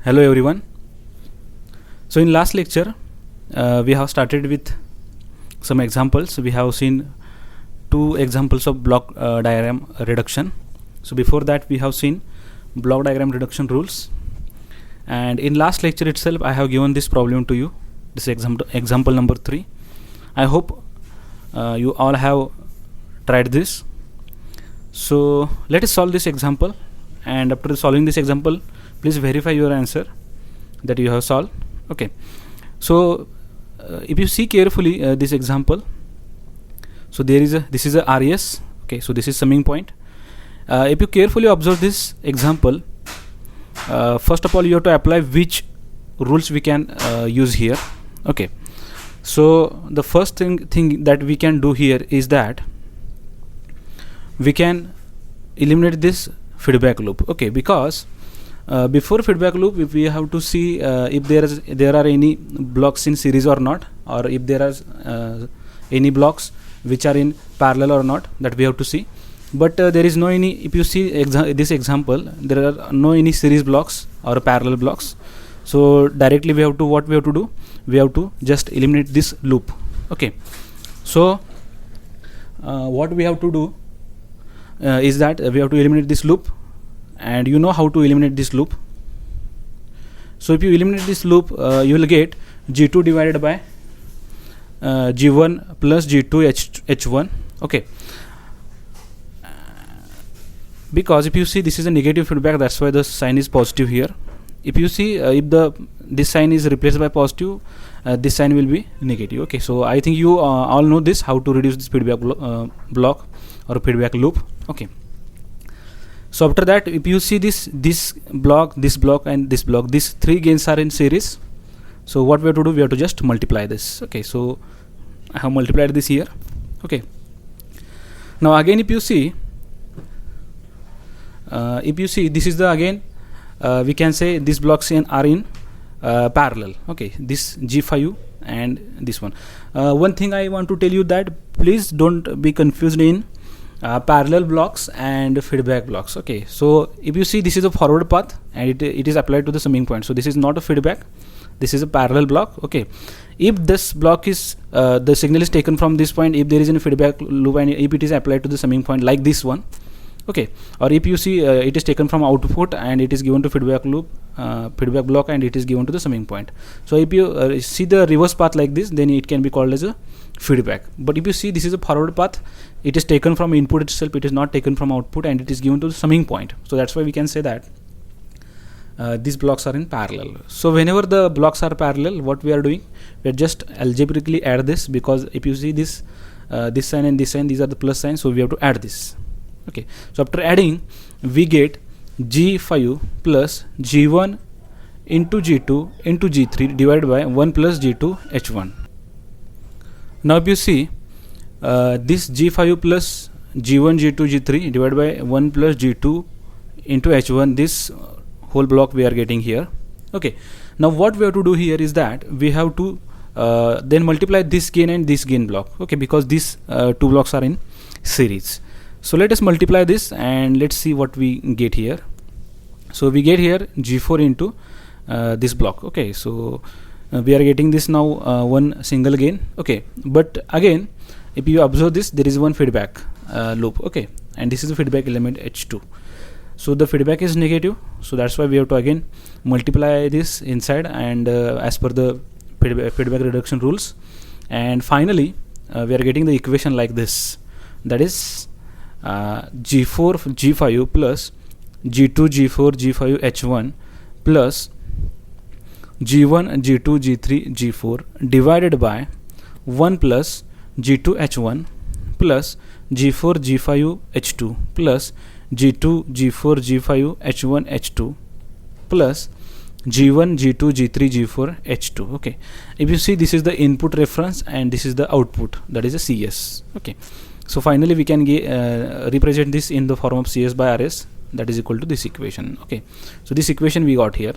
Hello everyone. So in last lecture we have started with some examples. We have seen two examples of block diagram reduction. So before that we have seen block diagram reduction rules, and in last lecture itself I have given this problem to you, this example number 3. I hope you all have tried this. So let us solve this example, and after solving this example please verify your answer that you have solved. Okay, so if you see carefully this example, so this is a RES. Okay, so this is summing point. If you carefully observe this example, first of all you have to apply which rules we can use here. Okay, so the first thing that we can do here is that we can eliminate this feedback loop. Okay, because before feedback loop, if we have to see if there are any blocks in series or not, or if there are any blocks which are in parallel or not, that we have to see. But there is no any. If you see this example, there are no any series blocks or parallel blocks. So directly we have to do? We have to just eliminate this loop. Okay, so what we have to do is that we have to eliminate this loop, and you know how to eliminate this loop. So if you eliminate this loop, you will get G2 divided by G1 plus G2 H1. Okay, because if you see this is a negative feedback, that's why the sign is positive here. If you see if this sign is replaced by positive, this sign will be negative. Okay, so I think you all know this, how to reduce this feedback block or feedback loop. Okay, so after that, if you see this block, and this block, these three gains are in series. So what we have to do, we have to just multiply this. Okay, so I have multiplied this here. Okay, now again if you see this is the again we can say these blocks are in parallel. Okay, this G5 and this one. One thing I want to tell you, that please don't be confused in parallel blocks and feedback blocks. Okay, so if you see this is a forward path and it is applied to the summing point, so this is not a feedback, this is a parallel block. Okay, if this block is the signal is taken from this point, if there is a feedback loop and if it is applied to the summing point like this one, okay, or if you see it is taken from output and it is given to feedback loop, feedback block, and it is given to the summing point. So if you see the reverse path like this, then it can be called as a feedback. But if you see this is a forward path, it is taken from input itself, it is not taken from output, and it is given to the summing point. So that's why we can say that these blocks are in parallel. So whenever the blocks are parallel, what we are doing, we are just algebraically add this, because if you see this this sign and this sign, these are the plus signs, so we have to add this. Okay, so after adding, we get G5 plus G1 into G2 into G3 divided by 1 plus G2 H1. Now if you see this G5 plus G1 G2 G3 divided by 1 plus G2 into H1, this whole block we are getting here. Okay, now what we have to do here is that we have to then multiply this gain and this gain block. Okay, because these two blocks are in series. So let us multiply this and let's see what we get here. So we get here G4 into this block. Okay, so we are getting this now one single gain. Okay, but again if you observe this, there is one feedback loop. Okay, and this is the feedback element H2. So the feedback is negative, so that's why we have to again multiply this inside, and as per the feedback reduction rules. And finally we are getting the equation like this, that is G4 G5 plus G2 G4 G5 H1 plus G1 G2 G3 G4 divided by 1 plus G2 H1 plus G4 G5 H2 plus G2 G4 G5 H1 H2 plus G1 G2 G3 G4 H2. Okay, if you see this is the input reference and this is the output, that is a CS. Okay, so finally we can represent this in the form of CS by RS, that is equal to this equation. Okay, so this equation we got here,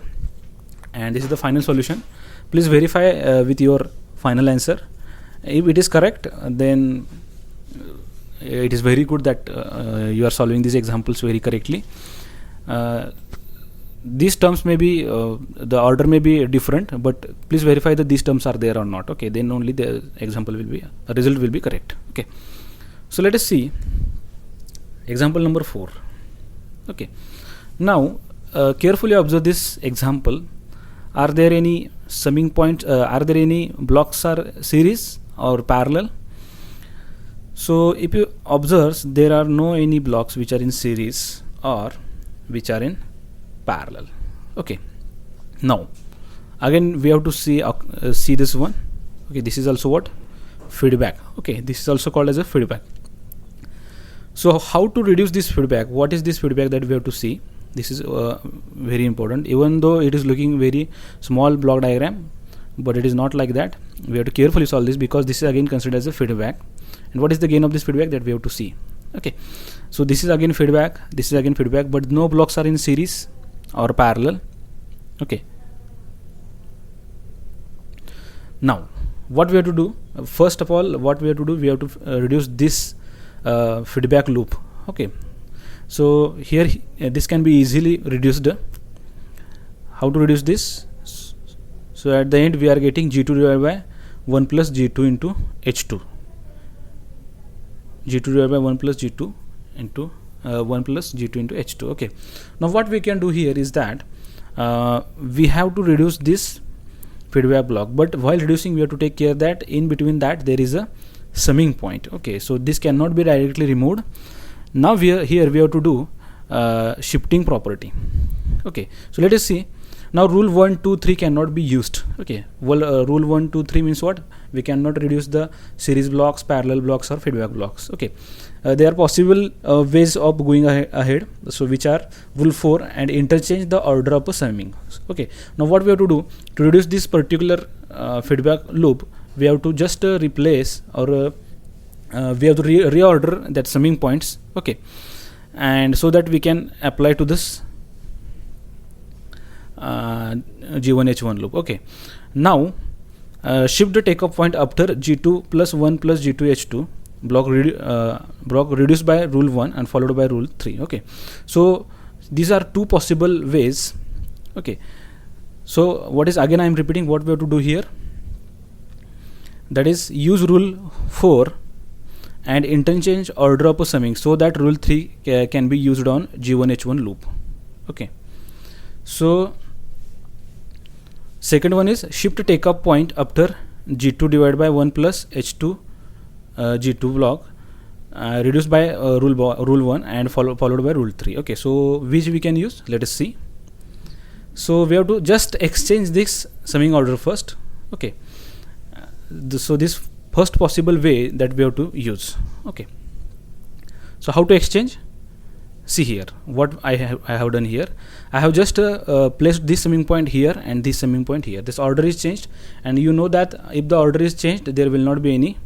and this is the final solution. Please verify with your final answer. If it is correct, then it is very good that you are solving these examples very correctly. these terms may be the order may be different, but please verify that these terms are there or not. Okay, then only the example will be result will be correct. Okay, so let us see example number 4. Okay, now carefully observe this example. Are there any summing points? Are there any blocks are series or parallel? So if you observe, there are no any blocks which are in series or which are in parallel. Okay, now again we have to see this one. Okay, this is also what? Feedback. Okay, this is also called as a feedback. So how to reduce this feedback? What is this feedback that we have to see? This is very important, even though it is looking very small block diagram, but it is not like that. We have to carefully solve this because this is again considered as a feedback. And what is the gain of this feedback that we have to see? Okay, so this is again feedback, this is again feedback, but no blocks are in series or parallel. Okay, now what we have to do, first of all, what we have to do, we have to reduce this feedback loop. Okay, so here this can be easily reduced. How to reduce this? So at the end we are getting G2 divided by 1 plus G2 into H2. G2 divided by 1 plus G2 into 1 plus G2 into H2. Okay, now what we can do here is that we have to reduce this feedback block, but while reducing we have to take care that in between that there is a summing point. Okay, so this cannot be directly removed. Now here we have to do shifting property. Okay, so let us see. Now rule 1, 2, 3 cannot be used. Okay, well rule 1, 2, 3 means what? We cannot reduce the series blocks, parallel blocks or feedback blocks. Okay, there are possible ways of going ahead, so which are rule 4 and interchange the order of a summing. Okay, now what we have to do to reduce this particular feedback loop, we have to just replace or we have to reorder that summing points. Okay, and so that we can apply to this G1 H1 loop. Okay, now shift the takeoff point after G2 plus 1 plus G2 H2 block reduced by rule 1 and followed by rule 3. Okay, so these are two possible ways. Okay, so what is, again I am repeating what we have to do here, that is use rule 4 and interchange order of a summing so that rule 3 can be used on G1 H1 loop. Okay, so second one is shift takeoff point after G2 divided by 1 plus H2 G2 block reduced by rule 1 and followed by rule 3. Okay, so which we can use, let us see. So we have to just exchange this summing order first. Okay, so this first possible way that we have to use. Okay, so how to exchange? See here what I have done here. I have just placed this summing point here and this summing point here. This order is changed, and you know that if the order is changed there will not be any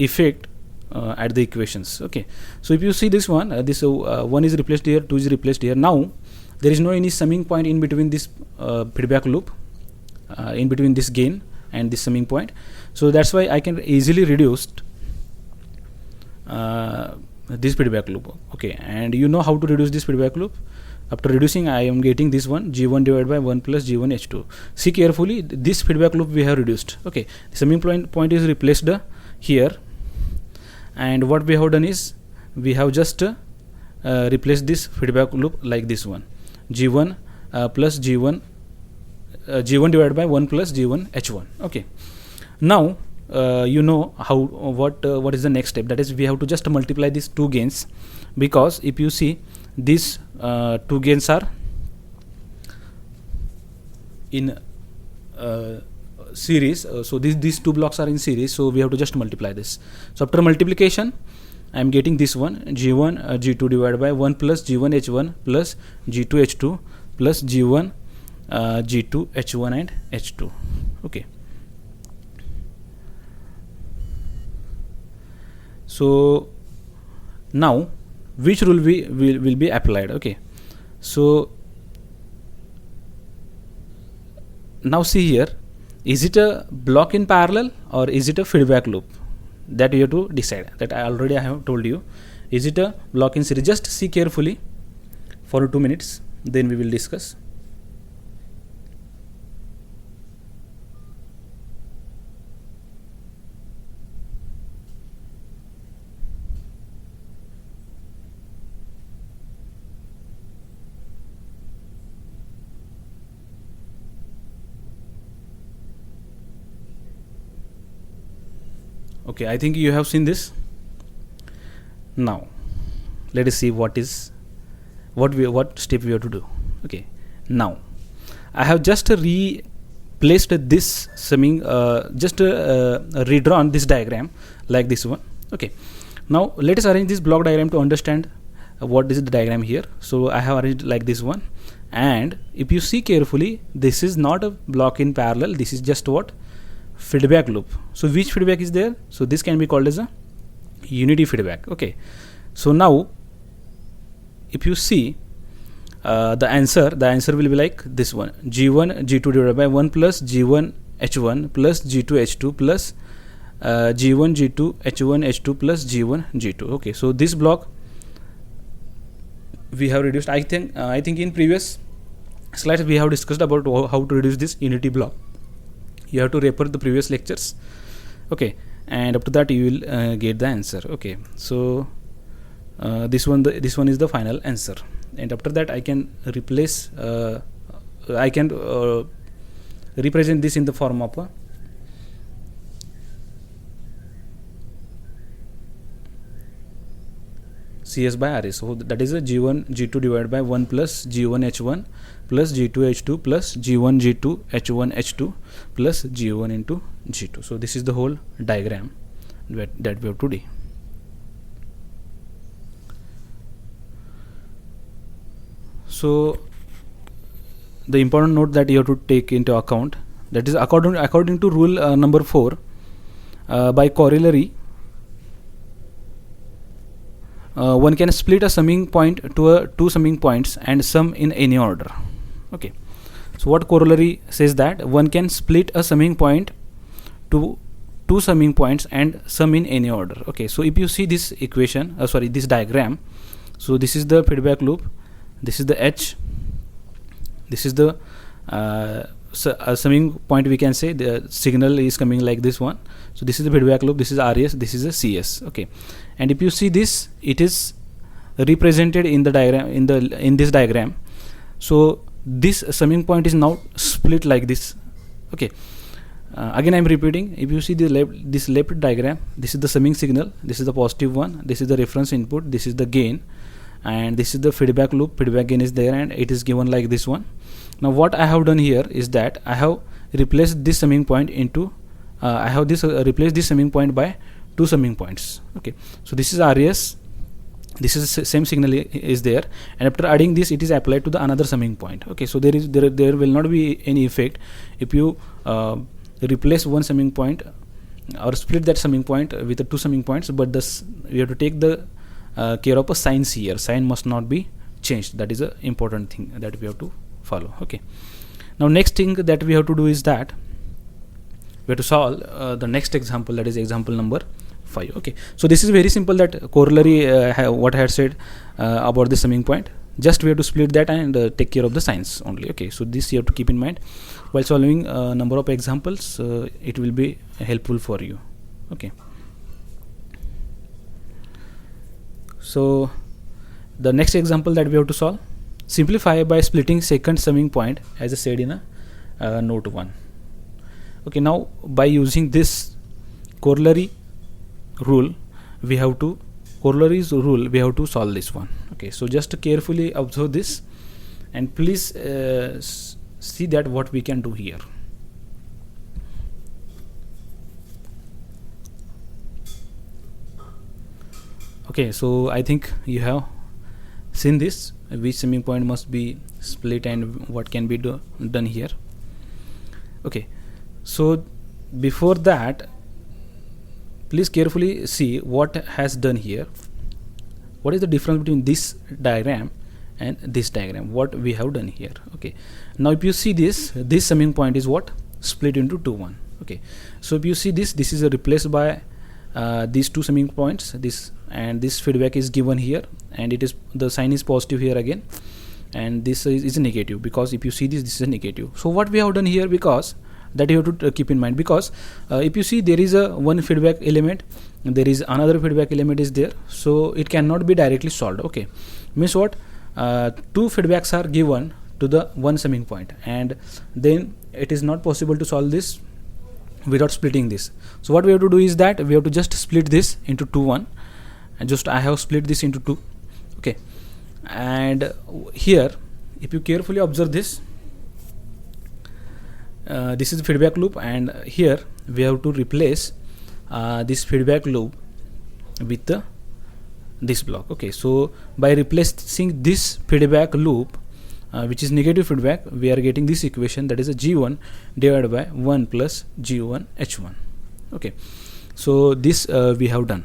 effect at the equations. Okay, so if you see this one, this 1 is replaced here, 2 is replaced here. Now there is no any summing point in between this feedback loop, in between this gain and this summing point. So that's why I can easily reduce this feedback loop. Okay, and you know how to reduce this feedback loop. After reducing, I am getting this one G1 divided by 1 plus G1 H2. See carefully, this feedback loop we have reduced. Okay, the summing point is replaced here, and what we have done is we have just replaced this feedback loop like this one, G1 plus G1 divided by 1 plus G1 H1. Okay, now you know how what is the next step, that is we have to just multiply these two gains, because if you see these two gains are in series, so these two blocks are in series, so we have to just multiply this. So after multiplication I am getting this one G1 G2 divided by 1 plus G1 H1 plus G2 H2 plus G1 G2 H1 and H2. Okay, so now which rule will be applied? Okay, so now see here, is it a block in parallel or is it a feedback loop? That you have to decide. That I have told you. Is it a block in series? Just see carefully. for 2 minutes, then we will discuss. Okay, I think you have seen this. Now let us see what step we have to do. Okay, now I have just replaced this summing, redrawn this diagram like this one. Okay, now let us arrange this block diagram to understand what is the diagram here. So I have arranged like this one, and if you see carefully, this is not a block in parallel, this is just what? Feedback loop. So which feedback is there? So this can be called as a unity feedback. Okay, so now if you see the answer will be like this one: G1 G2 divided by 1 plus G1 H1 plus G2 H2 plus G1 G2 H1 H2 plus G1 G2. Okay, so this block we have reduced. I think in previous slides we have discussed about how to reduce this unity block. You have to refer the previous lectures. Okay, and up to that you will get the answer. Okay, so this one is the final answer, and after that I can replace represent this in the form of a CS by RS. So that is a G1 G2 divided by 1 plus G1 H1 plus G2 H2 plus G1 G2 H1 H2 plus G1 into G2. So this is the whole diagram that we have to do. So the important note that you have to take into account, that is according to rule number 4, by corollary, one can split a summing point to two summing points and sum in any order. Okay, so what corollary says that one can split a summing point to two summing points and sum in any order. Okay, so if you see this equation, this diagram, so this is the feedback loop, this is the H, this is the summing point, we can say the signal is coming like this one. So this is the feedback loop, this is RS, this is a CS. Okay, and if you see this, it is represented in the diagram, in this diagram. So this summing point is now split like this. Okay, again I am repeating, if you see this left diagram, this is the summing signal, this is the positive one, this is the reference input, this is the gain, and this is the feedback loop, feedback gain is there, and it is given like this one. Now what I have done here is that I have replaced this summing point into replaced this summing point by two summing points. Okay, so this is RS, this is same signal is there, and after adding this, it is applied to the another summing point. Okay, so there will not be any effect if you replace one summing point or split that summing point with the two summing points, but this you have to take the care of a signs here. Sign must not be changed. That is a important thing that we have to follow. Okay, now next thing that we have to do is that we have to solve the next example, that is example number 5. Okay, so this is very simple, that corollary what I had said about the summing point, just we have to split that and take care of the signs only. Okay, so this you have to keep in mind while solving number of examples. It will be helpful for you. Okay, so the next example that we have to solve, simplify by splitting second summing point as I said in a note 1. Okay, now by using this corollary rule, we have to solve this one. Okay, so just carefully observe this and please see that what we can do here. Okay, so I think you have seen this, which summing point must be split and what can be done here. Okay, so before that, please carefully see what has done here. What is the difference between this diagram and this diagram, what we have done here. Okay, now if you see this summing point is what split into 2 1. Okay, so if you see this is replaced by these two summing points, this and this feedback is given here, and it is the sign is positive here again, and this is negative, because if you see this is a negative. So what we have done here, because that you have to keep in mind, because if you see there is a one feedback element, there is another feedback element is there, so it cannot be directly solved. Okay, means what, two feedbacks are given to the one summing point, and then it is not possible to solve this without splitting this. So what we have to do is that we have to just split this into 2 and just I have split this into 2. Okay, and here if you carefully observe this, this is the feedback loop, and here we have to replace this feedback loop with this block. Okay, so by replacing this feedback loop, which is negative feedback, we are getting this equation, that is a G1 divided by 1 plus G1 H1. Okay, so this we have done.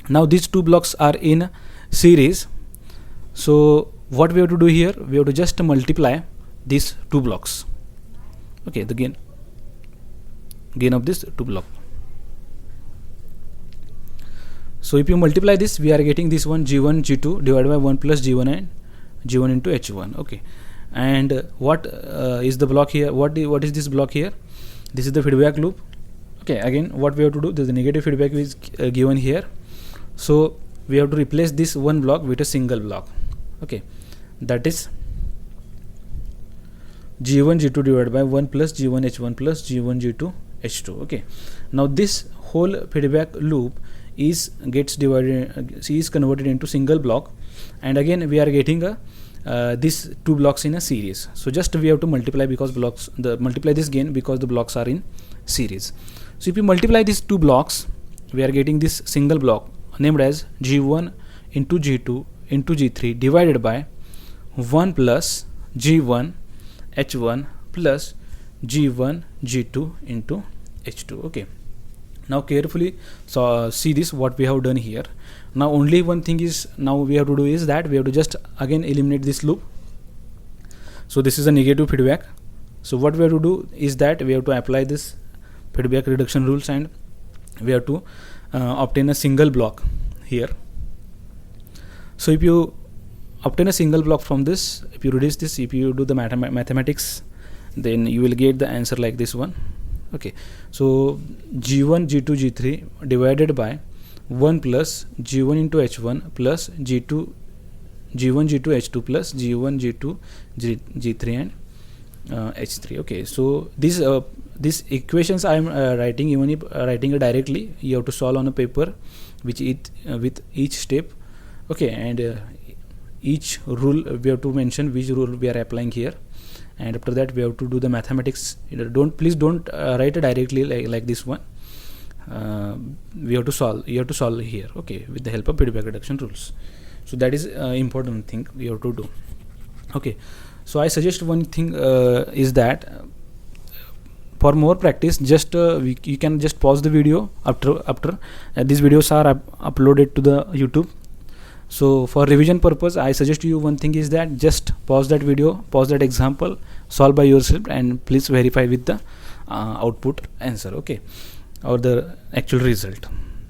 Now these two blocks are in series, so what we have to do here, we have to just multiply these two blocks. Okay, the gain of this two block. So if you multiply this, we are getting this one G1 G2 divided by 1 plus G1 and G1 into H1. Okay, and what is the block here, what is this block here? This is the feedback loop. Okay, again what we have to do, the negative feedback is given here, so we have to replace this one block with a single block. Okay, that is G1 G2 divided by 1 plus G1 H1 plus G1 G2 H2. Okay, now this whole feedback loop is converted into single block, and again we are getting these two blocks in a series. So just we have to multiply, because multiply this gain because the blocks are in series. So if you multiply these two blocks, we are getting this single block named as G1 into G2 into G3 divided by 1 plus G1 H1 plus G1 G2 into H2. Okay, now carefully see this what we have done here. Now only one thing is now we have to do is that we have to just again eliminate this loop. So this is a negative feedback, so what we have to do is that we have to apply this feedback reduction rules, and we have to obtain a single block here. So if you obtain a single block from this, if you reduce this, if you do the mathematics, then you will get the answer like this one. Okay, so G1 G2 G3 divided by 1 plus G1 into H1 plus G1 G2 H2 plus G1 G2 G3 and H3. Okay, so these equations I am writing, even if writing it directly, you have to solve on a paper with each step. Okay, and each rule we have to mention which rule we are applying here, and after that we have to do the mathematics. Please don't write it directly like this one. We have to solve. You have to solve here. Okay, with the help of feedback reduction rules. So that is important thing we have to do. Okay, so I suggest one thing is that for more practice, just you can just pause the video after these videos are uploaded to the YouTube. So for revision purpose, I suggest you one thing is that just pause that video, pause that example, solve by yourself, and please verify with the output answer. Okay, or the actual result.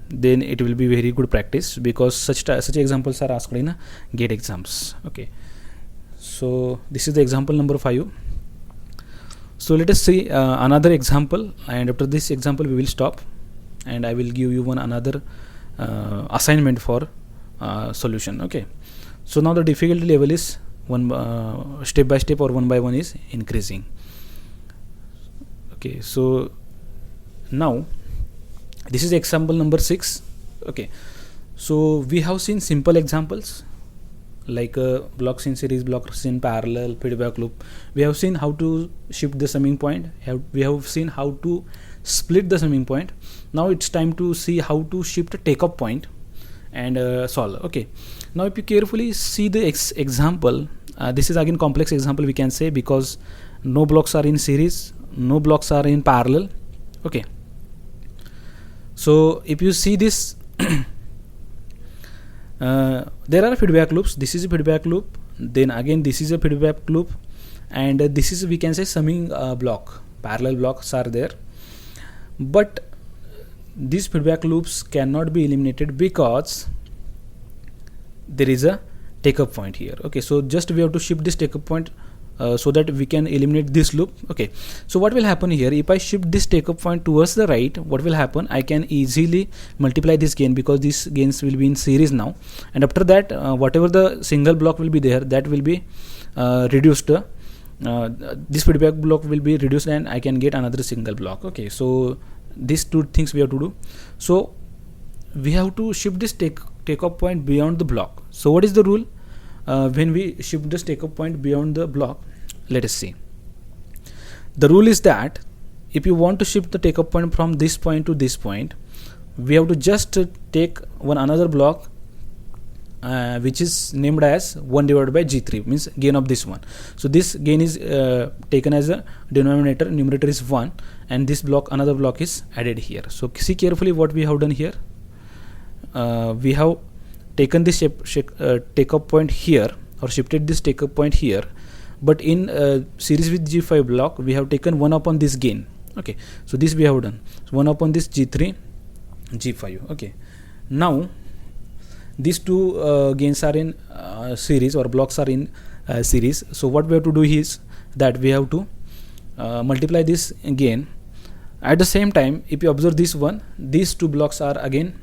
Then it will be very good practice, because such examples are asked in GATE exams. Okay, so this is the example number 5. So let us see another example, and after this example we will stop, and I will give you another assignment for solution. Okay, so now the difficulty level is step by step or one by one is increasing. Okay, so now this is example number 6. Okay, so we have seen simple examples like blocks in series, blocks in parallel, feedback loop. We have seen how to shift the summing point. We have seen how to split the summing point. Now it's time to see how to shift a takeoff point and solve. Okay, now if you carefully see the example, this is again complex example we can say, because no blocks are in series, no blocks are in parallel. Okay, so if you see this there are feedback loops. This is a feedback loop, then again this is a feedback loop, and this is, we can say, summing block. Parallel blocks are there, but these feedback loops cannot be eliminated because there is a take-up point here. Okay, so just we have to shift this take-up point so that we can eliminate this loop. Okay, so what will happen here, if I shift this take-up point towards the right, what will happen, I can easily multiply this gain because these gains will be in series now, and after that whatever the single block will be there, that will be reduced. This feedback block will be reduced and I can get another single block. Okay, so these two things we have to do. So we have to shift this take-up point beyond the block. So what is the rule when we shift this take-up point beyond the block? Let us see. The rule is that if you want to shift the take-up point from this point to this point, we have to just take one another block which is named as 1 divided by G3, means gain of this one. So this gain is taken as a denominator, numerator is 1, and this block, another block, is added here. So see carefully what we have done here. We have taken this take-up point here, or shifted this take-up point here, but in series with G5 block we have taken 1 upon this gain. Okay, so this we have done, so 1 upon this G3 G5. Okay, now these two gains are in series, or blocks are in series. So what we have to do is that we have to multiply this gain. At the same time, if you observe this one, these two blocks are again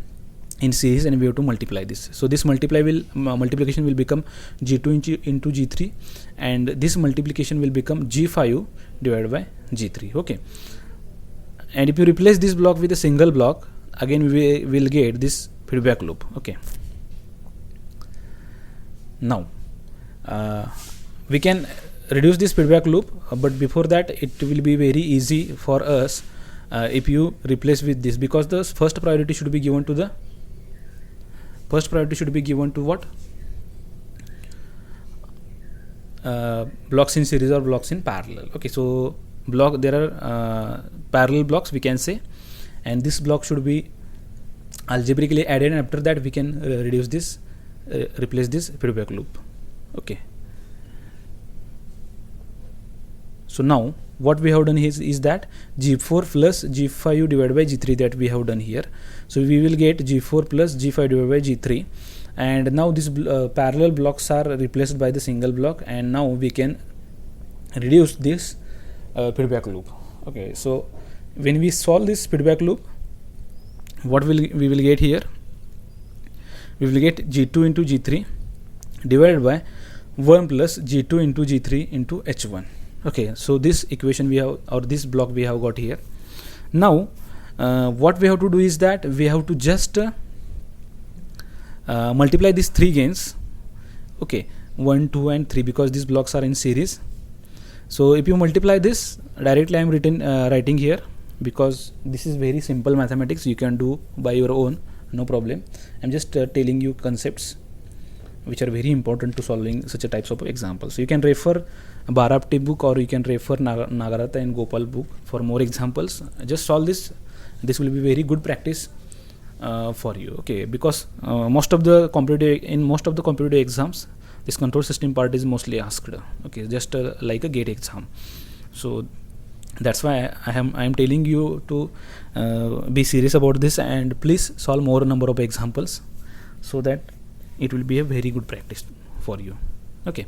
in series and we have to multiply this. So this multiplication will become G2 into G3, and this multiplication will become G5 divided by G3. Okay, and if you replace this block with a single block, again we will get this feedback loop. Okay, now we can reduce this feedback loop, but before that it will be very easy for us if you replace with this, because the first priority should be given to what? Blocks in series or blocks in parallel. Okay, so there are parallel blocks, we can say, and this block should be algebraically added, and after that we can replace this feedback loop. Okay, so now what we have done is that G4 plus G5 divided by G3 that we have done here. So we will get G4 plus G5 divided by G3, and now these parallel blocks are replaced by the single block, and now we can reduce this feedback loop. Okay, so when we solve this feedback loop, what we will get here? We will get G2 into G3 divided by 1 plus G2 into G3 into H1. Okay, so this equation we have, or this block we have got here. Now what we have to do is that we have to just multiply these three gains. Okay, 1, 2 and 3, because these blocks are in series. So if you multiply this directly, I am writing here, because this is very simple mathematics, you can do by your own, no problem. I am just telling you concepts which are very important to solving such a types of examples. So you can refer Bharapte book, or you can refer Nagarata and Gopal book for more examples. Just solve this. This will be very good practice for you. Okay, because most of the competitive exams, this control system part is mostly asked. Okay, just like a GATE exam. So that's why I am telling you to be serious about this, and please solve more number of examples so that it will be a very good practice for you. Okay,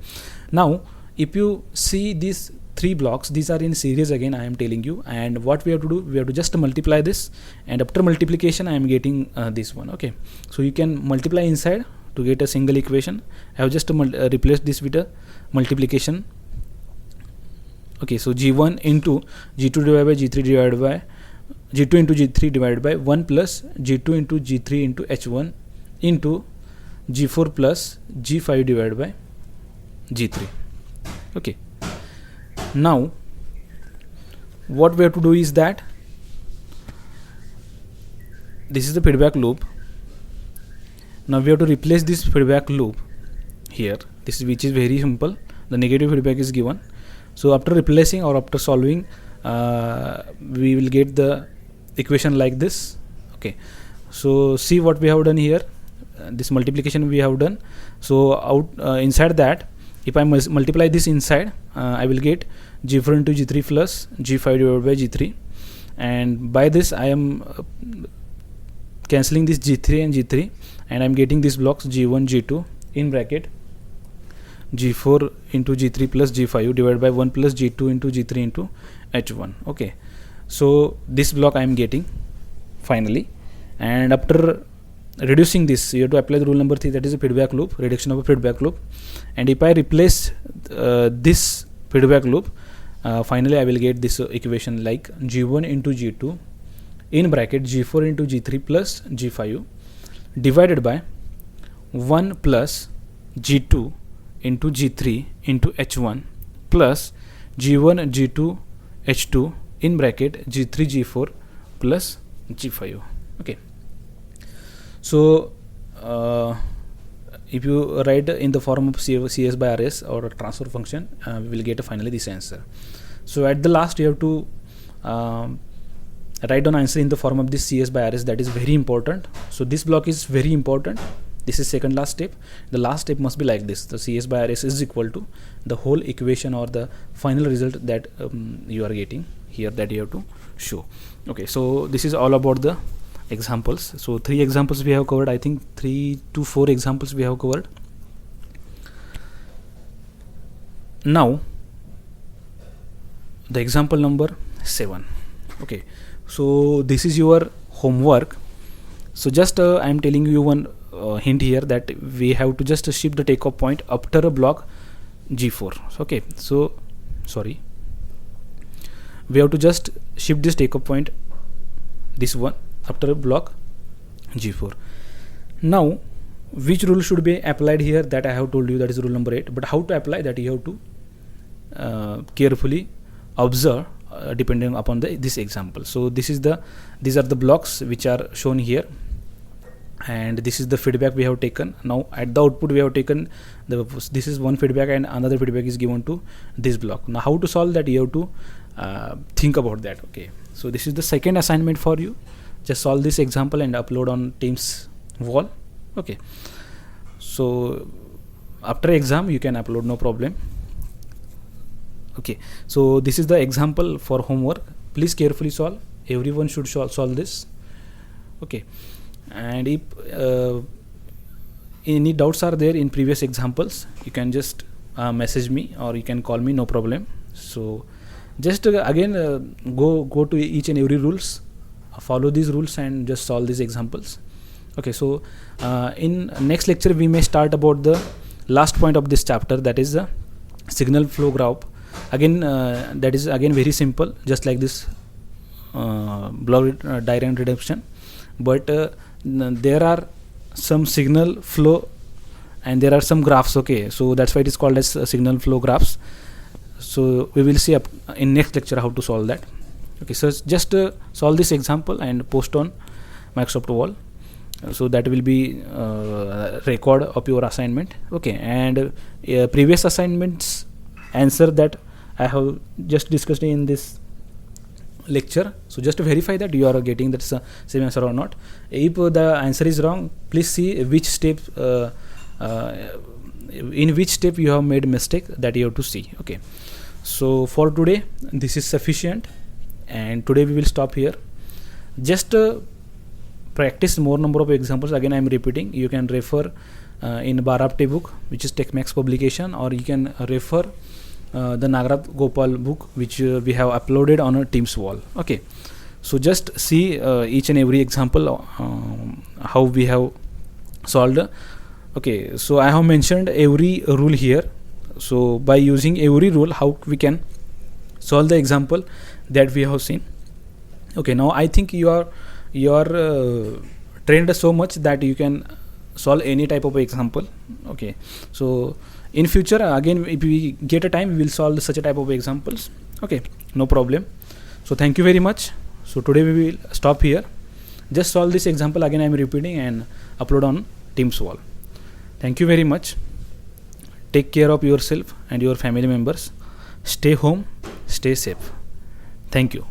now if you see these three blocks, these are in series again, I am telling you, and what we have to do, we have to just multiply this, and after multiplication I am getting this one. Okay, so you can multiply inside to get a single equation. I have just replaced this with a multiplication. Okay, so G1 into G2 divided by G3 divided by G2 into G3 divided by 1 plus G2 into G3 into H1 into G4 plus G5 divided by G3. Okay, now what we have to do is that this is the feedback loop. Now we have to replace this feedback loop here, which is very simple. The negative feedback is given. So after replacing or after solving, we will get the equation like this. Okay, so see what we have done here. This multiplication we have done. So inside that, if I multiply this inside, I will get G4 into G3 plus G5 divided by G3, and by this I am cancelling this g3 and g3, and I'm getting these blocks g1 g2 in bracket g4 into g3 plus g5 divided by 1 plus g2 into g3 into h1. Okay, so this block I am getting finally, and after reducing this, you have to apply the rule number 3, that is a feedback loop, reduction of a feedback loop. And if I replace this feedback loop, finally I will get this equation like g1 into g2 in bracket g4 into g3 plus g5 divided by 1 plus g2 into g3 into h1 plus g1 g2 h2 in bracket g3 g4 plus g5. Okay, so if you write in the form of CS by RS or transfer function, we will get finally this answer. So at the last you have to write down answer in the form of this CS by RS. That is very important. So this block is very important. This is second last step. The last step must be like this: the CS by RS is equal to the whole equation or the final result that you are getting here, that you have to show. Okay, so this is all about the examples. So 3 examples we have covered. I think 3 to 4 examples we have covered. Now the example number 7. Okay, so this is your homework. So just I am telling you one hint here, that we have to just shift the takeoff point after a block g4. Okay, so sorry, we have to just shift this takeoff point, this one, after a block g4. Now which rule should be applied here, that I have told you, that is rule number 8. But how to apply that, you have to carefully observe depending upon this example. So these are the blocks which are shown here, and this is the feedback we have taken. Now at the output we have taken this is one feedback and another feedback is given to this block. Now how to solve that, you have to think about that. Okay, so this is the second assignment for you. Just solve this example and upload on Teams wall. Okay, so after exam you can upload, no problem. Okay, so this is the example for homework. Please carefully solve. Everyone should solve this. Okay, and if any doubts are there in previous examples, you can just message me or you can call me, no problem. So just again go to each and every rules, follow these rules and just solve these examples. Okay, so in next lecture we may start about the last point of this chapter, that is the signal flow graph. Again that is again very simple, just like this block diagram reduction, but there are some signal flow and there are some graphs. Okay, so that's why it is called as signal flow graphs. So we will see in next lecture how to solve that. Okay, so just solve this example and post on Microsoft Wall, so that will be record of your assignment. Okay, and previous assignments answer that I have just discussed in this lecture, so just to verify that you are getting that same answer or not. If the answer is wrong, please see which step in which step you have made mistake, that you have to see. Okay, so for today this is sufficient, and today we will stop here. Just practice more number of examples. Again I am repeating, you can refer in Barapte book, which is TechMax publication, or you can refer the Nagaraj Gopal book, which we have uploaded on a Teams wall. Okay, so just see each and every example how we have solved. Okay, so I have mentioned every rule here. So by using every rule, how we can solve the example that we have seen. Okay, now I think you are trained so much that you can solve any type of example. Okay, so in future again if we get a time, we will solve such a type of examples. Okay, no problem. So thank you very much. So today we will stop here. Just solve this example, again I am repeating, and upload on Teams wall. Thank you very much. Take care of yourself and your family members. Stay home, stay safe. Thank you.